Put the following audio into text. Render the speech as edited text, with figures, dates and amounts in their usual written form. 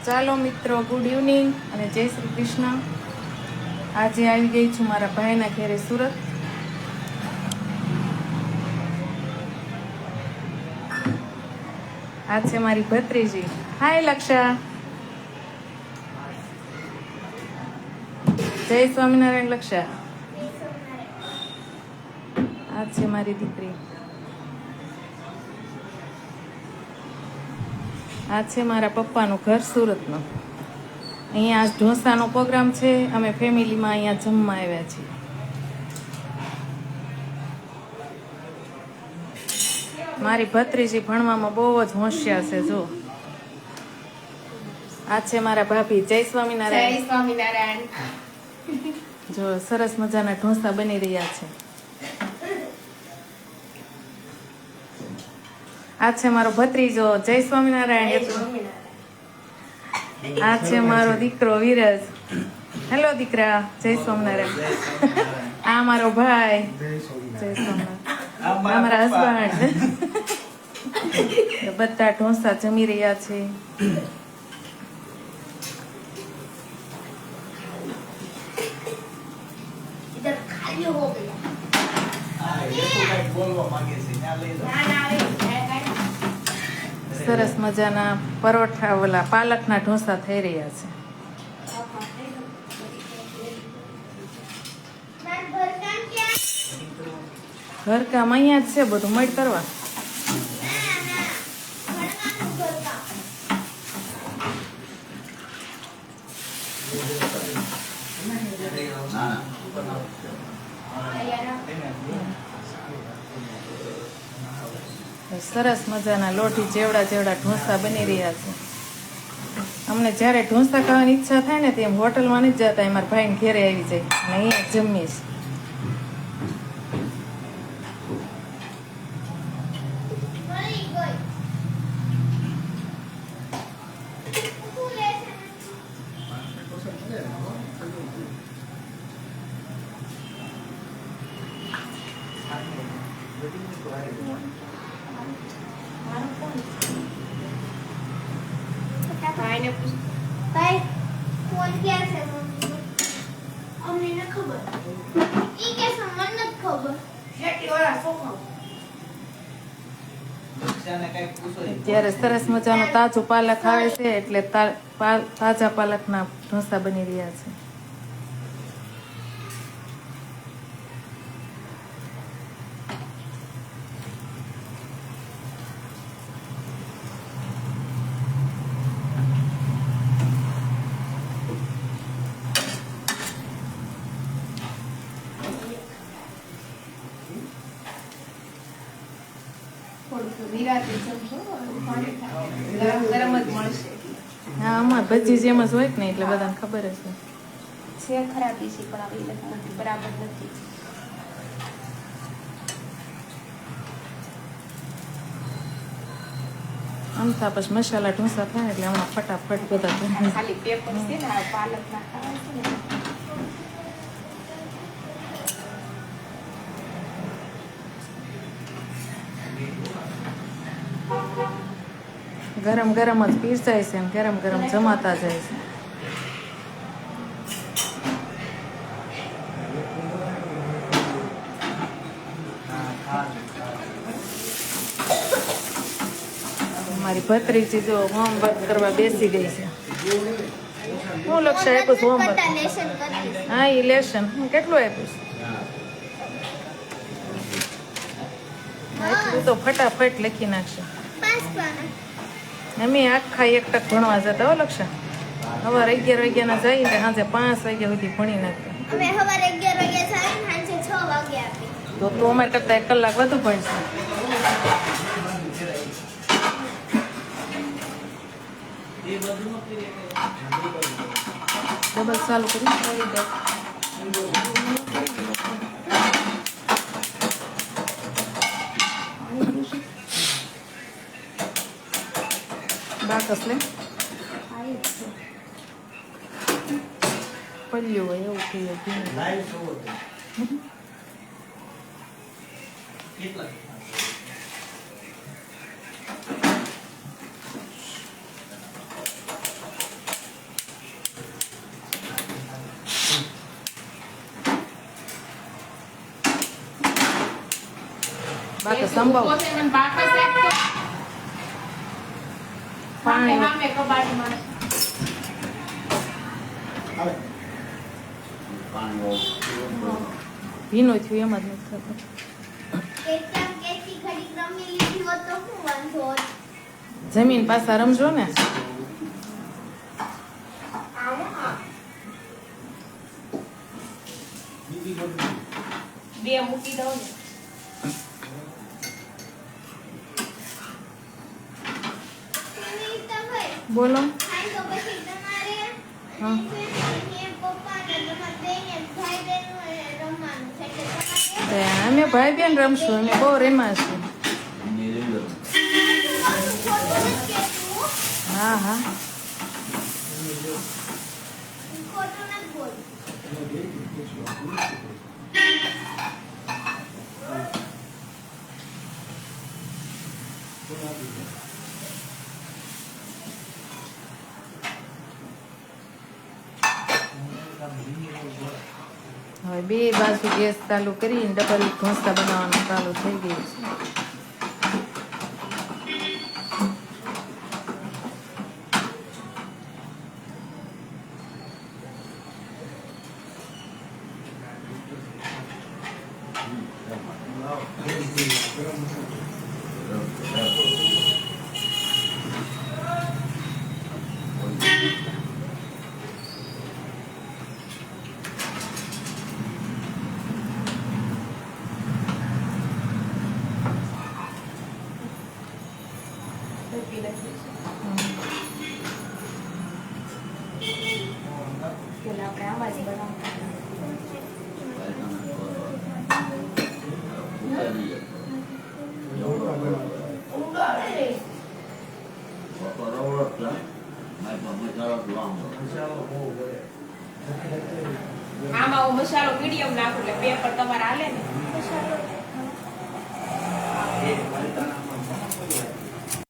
ચાલો મિત્રો, good evening અને જય શ્રી કૃષ્ણ. આજે આવી ગઈ છું મારા ભાઈના ઘરે સુરત. આ છે મારી ભત્રીજી. હાય લક્ષા. જય સ્વામિનારાયણ લક્ષા. આ છે મારી દીકરી. આ છે મારા પપ્પાનું ઘર સુરતનું. અહીંયા આજ ઢોસાનો પ્રોગ્રામ છે. અમે ફેમિલીમાં અહીંયા જમવા આવ્યા છીએ. મારી ભત્રીજી ભણવામાં બહુ જ હોશિયાર છે. જો આ છે મારા ભાભી. જય સ્વામિનારાયણ. જય સ્વામિનારાયણ. જો સરસ મજાના ઢોસા બની રહ્યા છે. આ છે મારો ભત્રીજો. જય સ્વામિનારાયણ. આ છે મારો દીકરો વિરજ. હેલો દીકરા. જય સ્વામિનારાયણ. આ મારો ભાઈ. જય સ્વામિનારાયણ. આ મારા હસબન્ડ. બધા ઢોસા જમી રહ્યા છે. इधर खाली हो गया। સરસ મજાના પરોઠા ઓલા પાલકના ઢોસા થઈ રહ્યા છે. ઘરકામ અહીંયા જ છે બધું મળ કરવા. સરસ મજાના લોટી જેવડા જેવડા ઢોસા બની રહ્યા છે. અમને જ્યારે ઢોસા ખાવાની ઈચ્છા થાય ને તેમ હોટલમાં નથી જતા. મારા ભાઈને ઘેરે આવી જાય અને અહીંયા જમીએ છીએ. भाई ने पूछ भाई फोन क्या है हमने न खबर ई के संबंध न खबर शेटी वाला सोखो ત્યારે સરસ મજાનું તાજું પાલક આવે છે એટલે તાજા પાલકના ઢોસા બની રહ્યા છે. ગરમ જ મળશે. હા, અમાર ભજી જેમ જ હોય ને એટલે બધાને ખબર જ છે. છે ખરાબી છે પણ આવી નથી, બરાબર નથી. આમ તો પછી મસાલા ઢોસા થાય એટલે હમણાં ફટાફટ બધા બને. ખાલી પેપર છે ને પાલક નાખવા છે ને ગરમ ગરમ જ પીરસાય છે ને ગરમ ગરમ જમાતા જાય છે. મારી ભત્રીજી જો હોમવર્ક કરવા બેસી ગઈ છે. હું લક્ષ્ય આપ્યું છું હોમવર્ક? હા, એ લેશન કેટલું આપ્યું છે? એટલું તો ફટાફટ લખી નાખશે. અમે આખા એક ટક ભણવા જતા હો લક્ષા. સવારે 11 વાગ્યાના જઈને સાંજે 5 વાગ્યા સુધી ભણી નાખતા. અમે સવારે 11 વાગ્યા જાય સાંજે 6 વાગ્યા આપી. તો અમારે કરતા 1 કલાક વધુ ભણશે. ડબલ ચાલુ કરી બાકસ લે પડ્યું હોય એવું કહીએ. બાકી સંભવ પોતે મને બાપ જ રાખતો. પાણી સામે કબાટમાં. ભીનું થયું એમ જ નથી થતું. કેમ કેસી ઘડીક રમી લીધી હોત તો શું વાંધો હોત? જમીન પાછા રમજો ને. બે મૂકી દઉં ને. સુનિતાભાઈ, બોલો. ખાઈ તો પછી તમારે હા. અને પપ્પા ને તમારા બેને ભાઈ બહેનો રમવાનું છે એટલે તમારે તે અમે ભાઈ બેન રમશું, અમે બહુ રેમાશું. ખોટું નથી કહેતું. હા હા ખોટું નથી બોલતું. હવે બે બાજુ ગેસ ચાલુ કરીને ડબલ ઢોસા બનાવવાનું ચાલુ થઈ ગયું છે. પેલા આપણે આમાં જ બનાવતા. આમાં હું મસાલો મીડિયમ નાખું એટલે પેપર તમારે હાલે ને. મસાલો